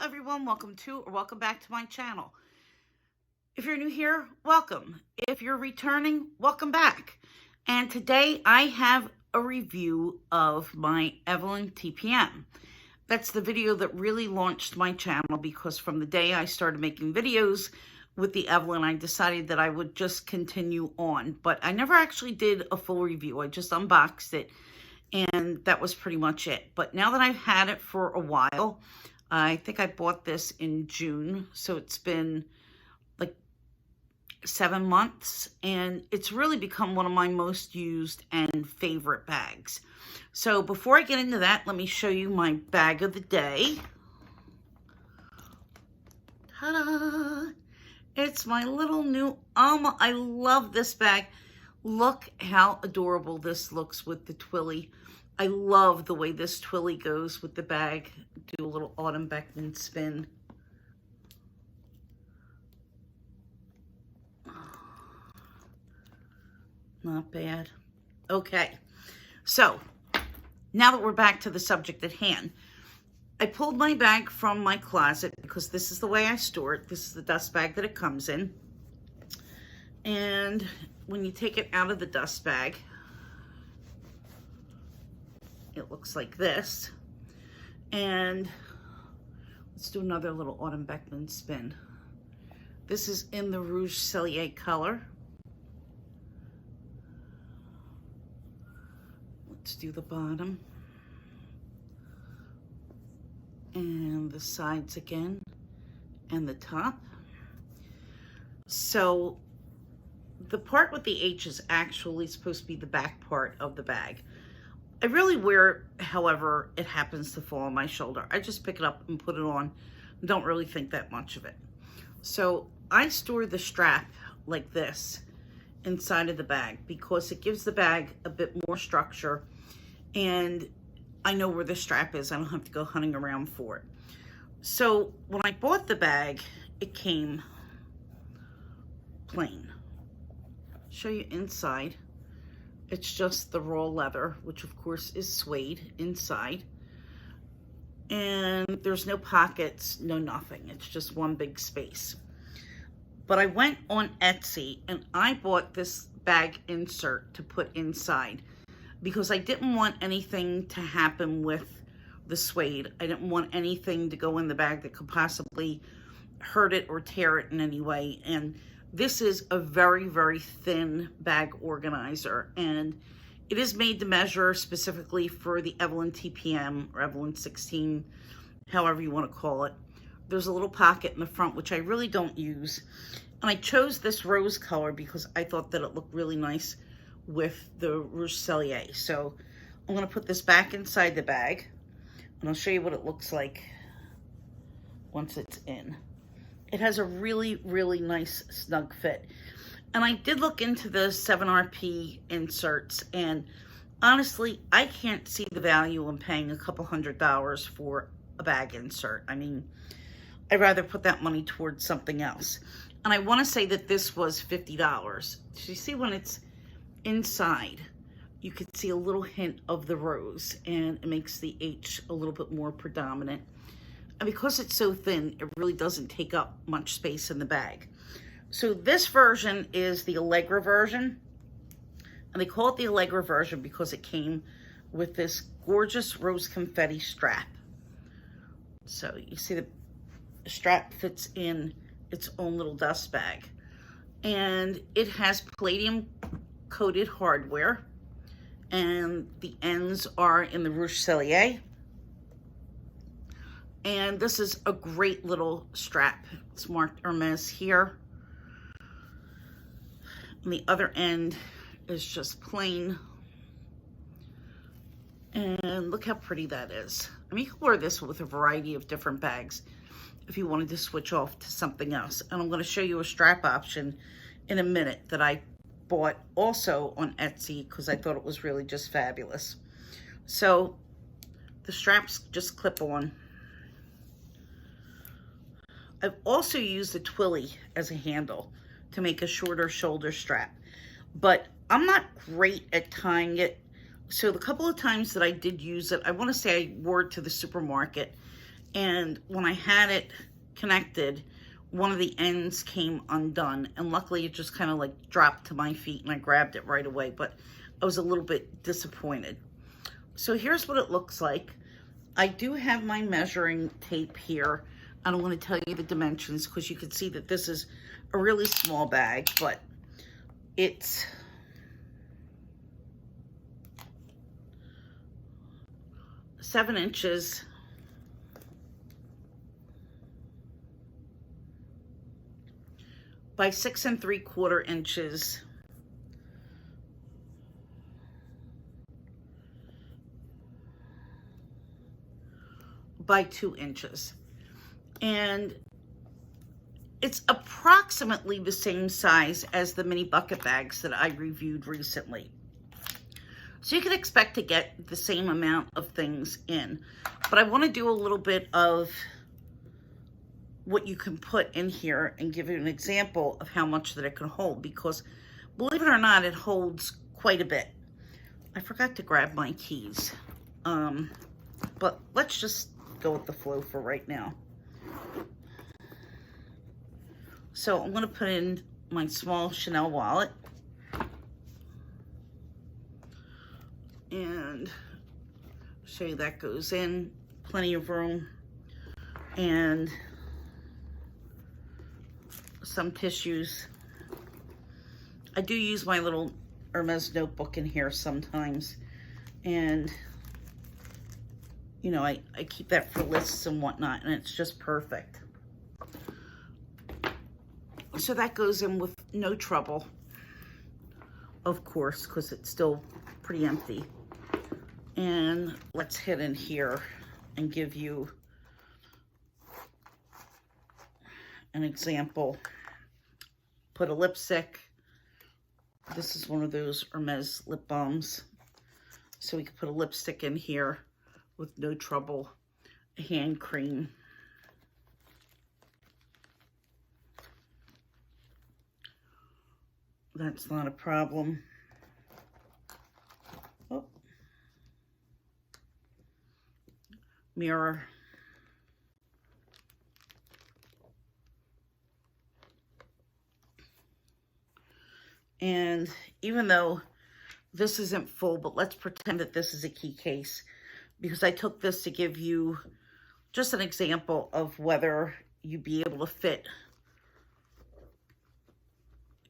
everyone, welcome to or welcome back to my channel. If you're new here, welcome. If you're returning, welcome back. And today I have a review of my Evelyne TPM. That's the video that really launched my channel, because from the day I started making videos with the Evelyne, I decided that I would just continue on. But I never actually did a full review. I just unboxed it, and that was pretty much it. But now that I've had it for a while, I think I bought this in June, so it's been like 7 months, and it's really become one of my most used and favorite bags. So before I get into that, let me show you my bag of the day. Ta-da! It's my little new Alma. I love this bag. Look how adorable this looks with the twilly. I love the way this twilly goes with the bag. Do a little autumn Beckman spin. Not bad. Okay, so now that we're back to the subject at hand, I pulled my bag from my closet because this is the way I store it. This is the dust bag that it comes in. And when you take it out of the dust bag, it looks like this. And let's do another little autumn Beckman spin. This is in the Rouge Cellier color. Let's do the bottom. And the sides again. And the top. So the part with the H is actually supposed to be the back part of the bag. I really wear it, however it happens to fall on my shoulder. I just pick it up and put it on. Don't really think that much of it. So I store the strap like this inside of the bag because it gives the bag a bit more structure, and I know where the strap is. I don't have to go hunting around for it. So when I bought the bag, it came plain. Show you inside. It's just the raw leather, which of course is suede inside. And there's no pockets, no nothing. It's just one big space. But I went on Etsy and I bought this bag insert to put inside because I didn't want anything to happen with the suede. I didn't want anything to go in the bag that could possibly hurt it or tear it in any way. And this is a very, very thin bag organizer, and it is made to measure specifically for the Evelyne TPM or Evelyne 16, however you want to call it. There's a little pocket in the front, which I really don't use. And I chose this rose color because I thought that it looked really nice with the Rouge Cellier. So I'm going to put this back inside the bag, and I'll show you what it looks like once it's in. It has a really, really nice snug fit. And I did look into the 7RP inserts, and honestly, I can't see the value in paying a couple $100s for a bag insert. I mean, I'd rather put that money towards something else. And I want to say that this was $50. So you see when it's inside, you could see a little hint of the rose, and it makes the H a little bit more predominant. And because it's so thin, it really doesn't take up much space in the bag. So this version is the Allegra version. And they call it the Allegra version because it came with this gorgeous rose confetti strap. So you see the strap fits in its own little dust bag. And it has palladium coated hardware. And the ends are in the Rouge Cellier. And this is a great little strap. It's marked Hermès here. And the other end is just plain. And look how pretty that is. I mean, you can wear this with a variety of different bags if you wanted to switch off to something else. And I'm going to show you a strap option in a minute that I bought also on Etsy because I thought it was really just fabulous. So the straps just clip on. I've also used the twilly as a handle to make a shorter shoulder strap, but I'm not great at tying it. So the couple of times that I did use it, I want to say I wore it to the supermarket, And when I had it connected, one of the ends came undone, and luckily it just kind of like dropped to my feet and I grabbed it right away, but I was a little bit disappointed. So here's what it looks like. I do have my measuring tape here. I don't want to tell you the dimensions because you can see that this is a really small bag, but it's seven inches by 6 3/4 inches by 2 inches. And it's approximately the same size as the mini bucket bags that I reviewed recently. So you can expect to get the same amount of things in. But I want to do a little bit of what you can put in here and give you an example of how much that it can hold, because believe it or not, it holds quite a bit. I forgot to grab my keys, but let's just go with the flow for right now. So I'm going to put in my small Chanel wallet, and show you that goes in, plenty of room, and some tissues. I do use my little Hermès notebook in here sometimes, and you know, I keep that for lists and whatnot, and it's just perfect. So that goes in with no trouble, of course, because it's still pretty empty. And let's hit in here and give you an example. Put a lipstick. This is one of those Hermès lip balms. So we can put a lipstick in here with no trouble. A hand cream. That's not a problem. Oh. Mirror. And even though this isn't full, but let's pretend that this is a key case, because I took this to give you just an example of whether you'd be able to fit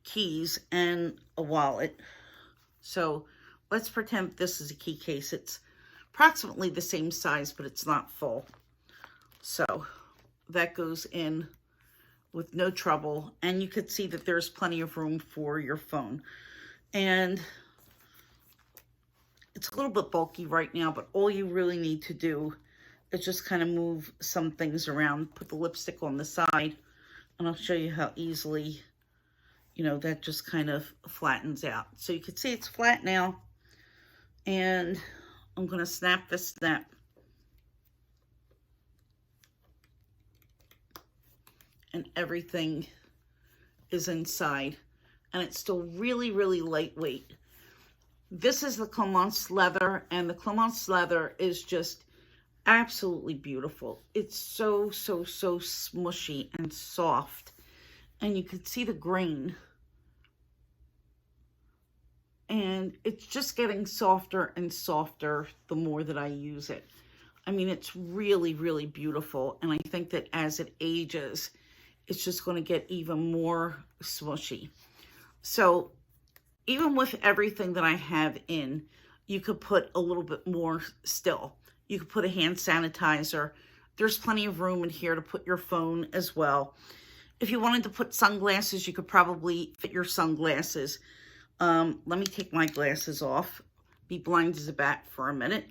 keys and a wallet. So let's pretend this is a key case. It's approximately the same size, but it's not full. So that goes in with no trouble, and you could see that there's plenty of room for your phone. And it's a little bit bulky right now, but all you really need to do is just kind of move some things around, put the lipstick on the side, and I'll show you how easily, you know, that just kind of flattens out. So you can see it's flat now, and I'm going to snap this snap. And everything is inside, and it's still really, really lightweight. This is the Clemence leather, and the Clemence leather is just absolutely beautiful. It's so, so, so smushy and soft, and you can see the grain. And it's just getting softer and softer the more that I use it. I mean, it's really, really beautiful, and I think that as it ages, it's just going to get even more smushy. So even with everything that I have in, you could put a little bit more still. You could put a hand sanitizer. There's plenty of room in here to put your phone as well. If you wanted to put sunglasses, you could probably fit your sunglasses. Let me take my glasses off. Be blind as a bat for a minute.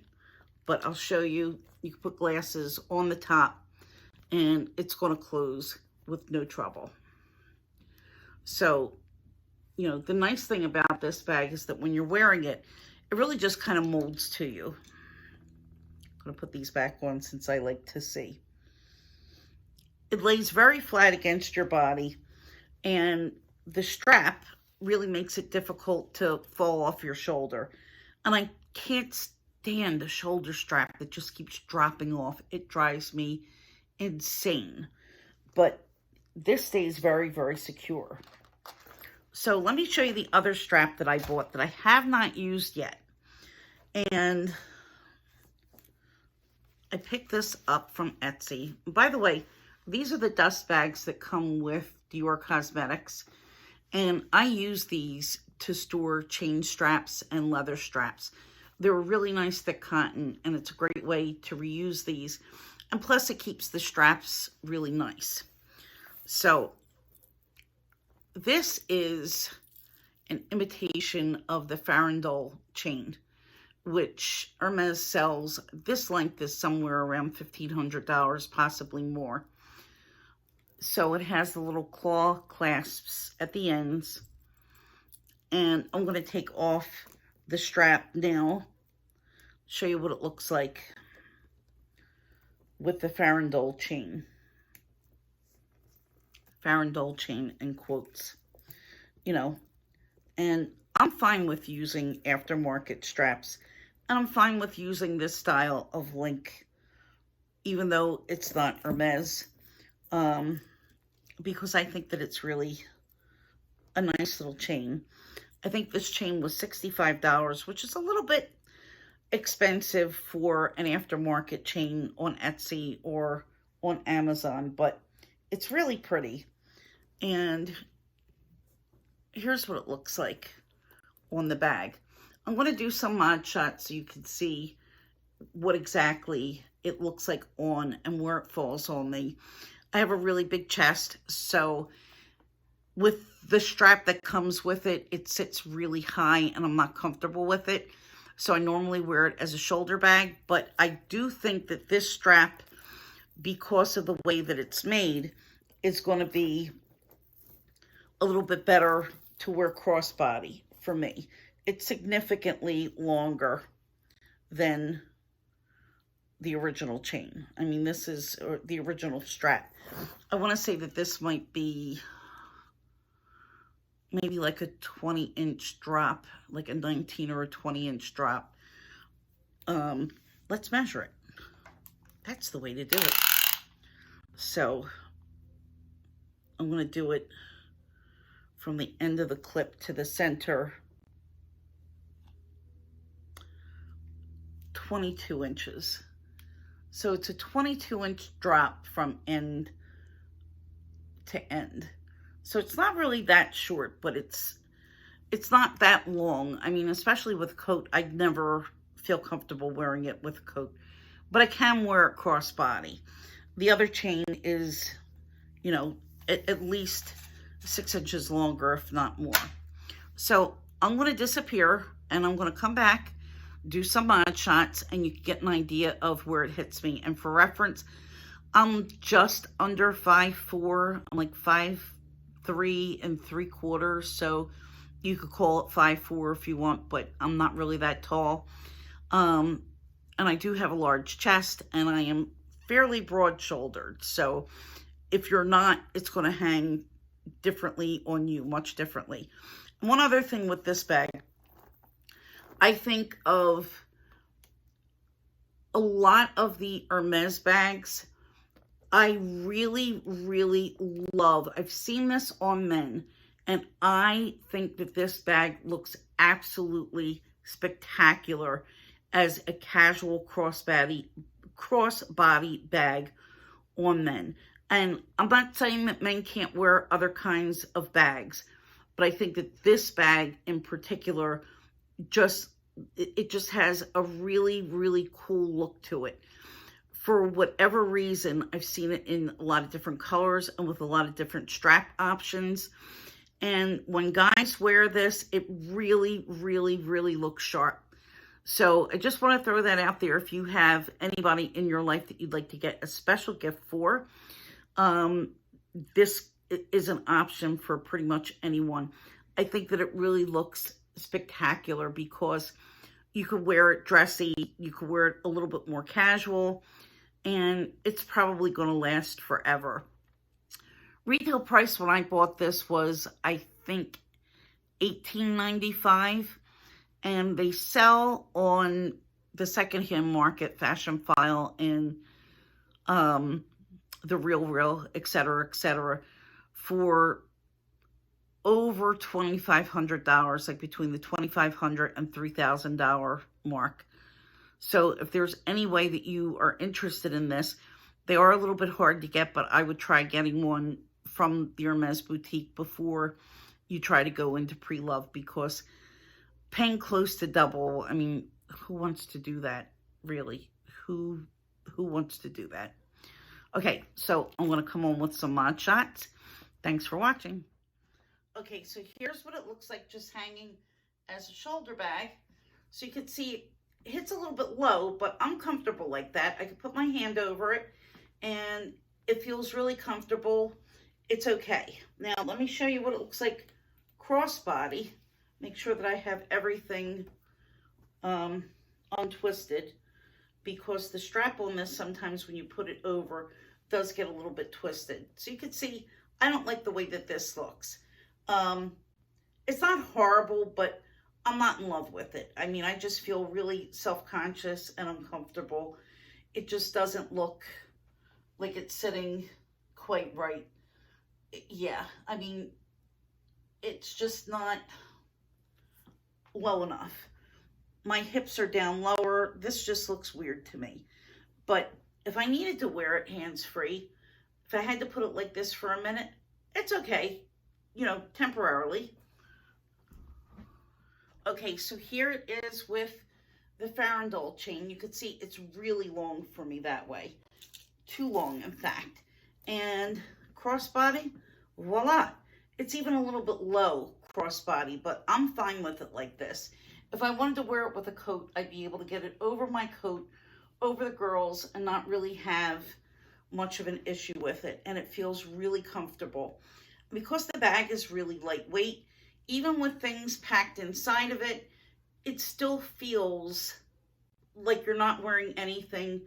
But I'll show you. You can put glasses on the top, and it's going to close with no trouble. So, you know, the nice thing about this bag is that when you're wearing it, it really just kind of molds to you. I'm going to put these back on since I like to see. It lays very flat against your body, and the strap really makes it difficult to fall off your shoulder. And I can't stand a shoulder strap that just keeps dropping off. It drives me insane. But this stays very, very secure. So let me show you the other strap that I bought that I have not used yet. And I picked this up from Etsy. By the way, these are the dust bags that come with Dior Cosmetics. And I use these to store chain straps and leather straps. They're really nice thick cotton, and it's a great way to reuse these. And plus it keeps the straps really nice. So this is an imitation of the Farandole chain, which Hermès sells. This length is somewhere around $1,500, possibly more. So it has the little claw clasps at the ends. And I'm going to take off the strap now, show you what it looks like with the Farandole chain. Farandole chain in quotes, you know, and I'm fine with using aftermarket straps, and I'm fine with using this style of link, even though it's not Hermès, because I think that it's really a nice little chain. I think this chain was $65, which is a little bit expensive for an aftermarket chain on Etsy or on Amazon, but it's really pretty. And here's what it looks like on the bag. I'm going to do some mod shots so you can see what exactly it looks like on and where it falls on me. I have a really big chest, so with the strap that comes with it, it sits really high and I'm not comfortable with it. So I normally wear it as a shoulder bag, but I do think that this strap, because of the way that it's made, is going to be a little bit better to wear crossbody for me. It's significantly longer than the original chain. I mean, this is the original strap. I want to say that this might be maybe like a 20-inch drop, like a 19 or a 20-inch drop. Let's measure it. That's the way to do it. So I'm going to do it from the end of the clip to the center. 22 inches. So it's a 22-inch drop from end to end. So it's not really that short, but it's not that long. I mean, especially with a coat, I'd never feel comfortable wearing it with a coat, but I can wear it crossbody. The other chain is, you know, at least 6 inches longer, if not more. So I'm going to disappear and I'm going to come back, do some mod shots, and you can get an idea of where it hits me. And for reference, I'm just under 5'4". I'm like 5'3 3/4, so you could call it 5'4" if you want, but I'm not really that tall. And I do have a large chest, and I am fairly broad-shouldered. So if you're not, it's going to hang differently on you, much differently. One other thing with this bag, I think of a lot of the Hermès bags. I really, really love, I've seen this on men, and I think that this bag looks absolutely spectacular as a casual crossbody bag on men. And I'm not saying that men can't wear other kinds of bags, but I think that this bag in particular it just has a really, really cool look to it. For whatever reason, I've seen it in a lot of different colors and with a lot of different strap options. And when guys wear this, it really, really, really looks sharp. So I just want to throw that out there. If you have anybody in your life that you'd like to get a special gift for, this is an option for pretty much anyone. I think that it really looks spectacular because you could wear it dressy, you could wear it a little bit more casual, and it's probably going to last forever. Retail price when I bought this was, I think, $18.95, and they sell on the secondhand market, Fashion File, and the Real, etc., for over $2,500, like between the $2,500 and $3,000 mark. So if there's any way that you are interested in this, they are a little bit hard to get, but I would try getting one from the Hermès boutique before you try to go into pre-love, because paying close to double, I mean, who wants to do that, really? Who wants to do that? Okay, so I'm going to come on with some mod shots. Thanks for watching. Okay, so here's what it looks like just hanging as a shoulder bag. So you can see it hits a little bit low, but I'm comfortable like that. I can put my hand over it, and it feels really comfortable. It's okay. Now, let me show you what it looks like crossbody. Make sure that I have everything untwisted, because the strap on this, sometimes when you put it over, does get a little bit twisted. So you can see, I don't like the way that this looks. It's not horrible, but I'm not in love with it. I mean, I just feel really self-conscious and uncomfortable. It just doesn't look like it's sitting quite right. Yeah, I mean, it's just not low enough. My hips are down lower. This just looks weird to me. But if I needed to wear it hands-free, if I had to put it like this for a minute, it's okay, you know, temporarily. Okay, so here it is with the farandole chain. You can see it's really long for me that way. Too long, in fact. And crossbody, voila. It's even a little bit low crossbody, but I'm fine with it like this. If I wanted to wear it with a coat, I'd be able to get it over my coat, over the girls, and not really have much of an issue with it. And it feels really comfortable. Because the bag is really lightweight, even with things packed inside of it, it still feels like you're not wearing anything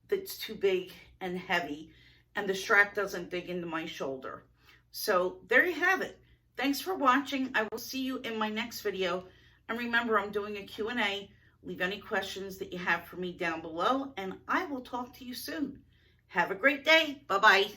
that's too big and heavy, and the strap doesn't dig into my shoulder. So there you have it. Thanks for watching. I will see you in my next video. And remember, I'm doing a Q&A. Leave any questions that you have for me down below, and I will talk to you soon. Have a great day. Bye-bye.